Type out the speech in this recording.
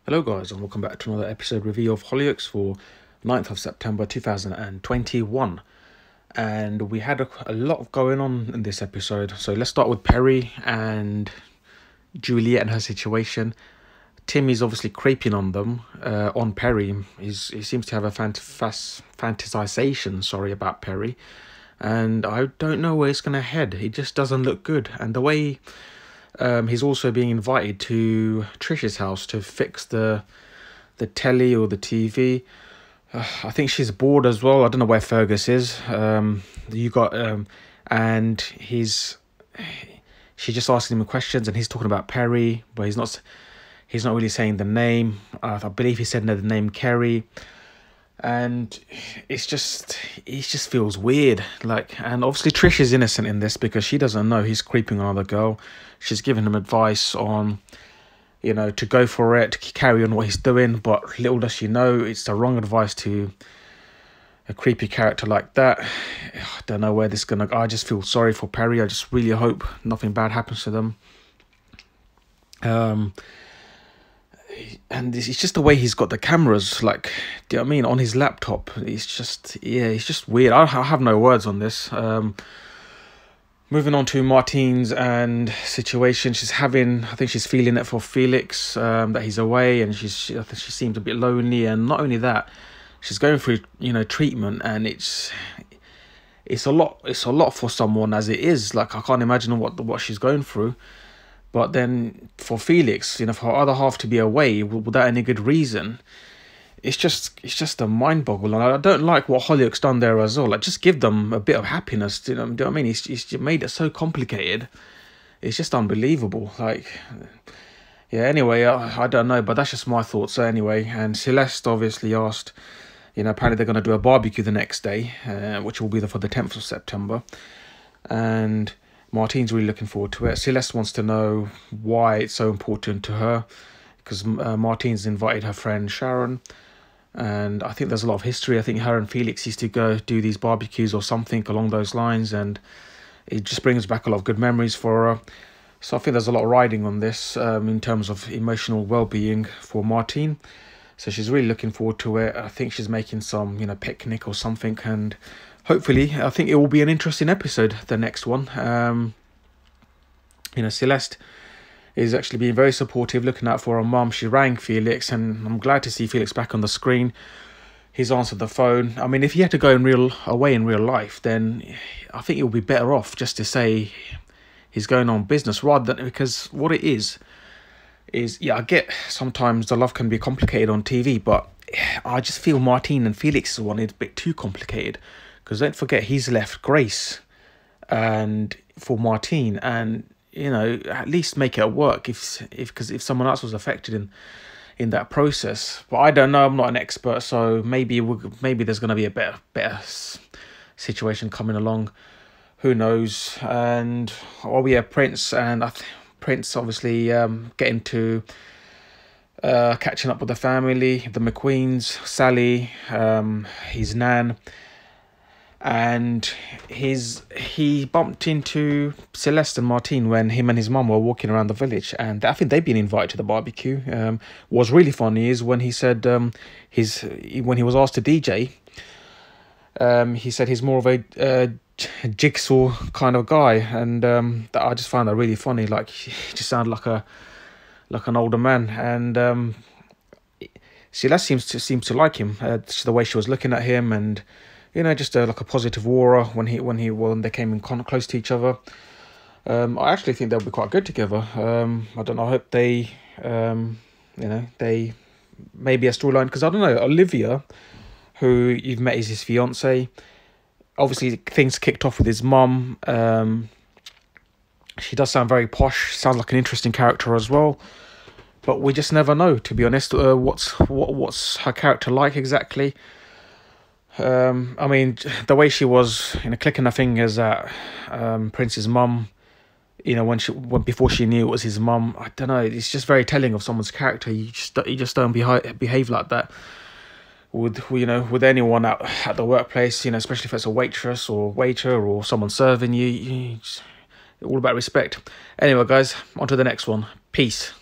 Hello guys, and welcome back to another episode review of Hollyoaks for 9th of September 2021. And we had a lot going on in this episode. So let's start with Perry and Juliet and her situation. Tim is obviously creeping on them, on Perry. He seems to have a fantasization, about Perry. And I don't know where it's going to head. It just doesn't look good. And the way he's also being invited to Trish's house to fix the telly or the TV. I think she's bored as well. I don't know where Fergus is. You got and she's just asking him questions, and he's talking about Perry, but he's not really saying the name. I believe he said the name Kerry. And it just feels weird. And obviously Trish is innocent in this because she doesn't know he's creeping on another girl. She's giving him advice on, to go for it, to carry on what he's doing. But little does she know, it's the wrong advice to a creepy character like that. I don't know where this is gonna go. I just feel sorry for Perry. I just really hope nothing bad happens to them. And it's just the way he's got the cameras, do you know what I mean, on his laptop. It's just weird. I have no words on this. Moving on to Martine's and situation. I think she's feeling it for Felix, that he's away, and she seems a bit lonely. And not only that, she's going through, treatment, and it's a lot for someone as it is. I can't imagine what she's going through. But then for Felix, for her other half to be away without any good reason, it's just a mind boggle. And I don't like what Hollyoaks done there as well. Just give them a bit of happiness. Do you know what I mean? He's made it so complicated. It's just unbelievable. Anyway, I don't know, but that's just my thoughts. So anyway, and Celeste obviously asked, apparently they're going to do a barbecue the next day, which will be for the 10th of September. And Martine's really looking forward to it. Celeste wants to know why it's so important to her, because Martine's invited her friend Sharon, and I think there's a lot of history. I think her and Felix used to go do these barbecues or something along those lines, and it just brings back a lot of good memories for her. So I think there's a lot of riding on this in terms of emotional well-being for Martine. So she's really looking forward to it. I think she's making some, picnic or something, and hopefully, I think it will be an interesting episode, the next one. Celeste is actually being very supportive, looking out for her mum. She rang Felix, and I'm glad to see Felix back on the screen. He's answered the phone. I mean, if he had to go away in real life, then I think it would be better off just to say he's going on business, rather than, because what it is, I get sometimes the love can be complicated on TV, but I just feel Martine and Felix's one is a bit too complicated. Because don't forget, he's left Grace and for Martine, and at least make it work because if someone else was affected in that process. But I don't know. I'm not an expert, so maybe there's going to be a better situation coming along. Who knows? And we have Prince, and Prince obviously getting to catching up with the family, the McQueens, Sally, his nan. And he bumped into Celeste and Martine when him and his mum were walking around the village, and I think they've been invited to the barbecue. What's really funny is when he said when he was asked to DJ, he said he's more of a jigsaw kind of guy, and I just found that really funny. He just sounded like an older man, and Celeste seems to like him. The way she was looking at him, and just like a positive aura when they came in close to each other. I actually think they'll be quite good together. I don't know. I hope they, they maybe a storyline, because I don't know, Olivia, who you've met, is his fiance. Obviously, things kicked off with his mum. She does sound very posh. Sounds like an interesting character as well. But we just never know, to be honest. What's her character like exactly? I mean, the way she was, clicking her fingers at Prince's mum, before she knew it was his mum. I don't know. It's just very telling of someone's character. You just don't behave like that with anyone at the workplace. Especially if it's a waitress or waiter or someone serving you. All about respect. Anyway, guys, on to the next one. Peace.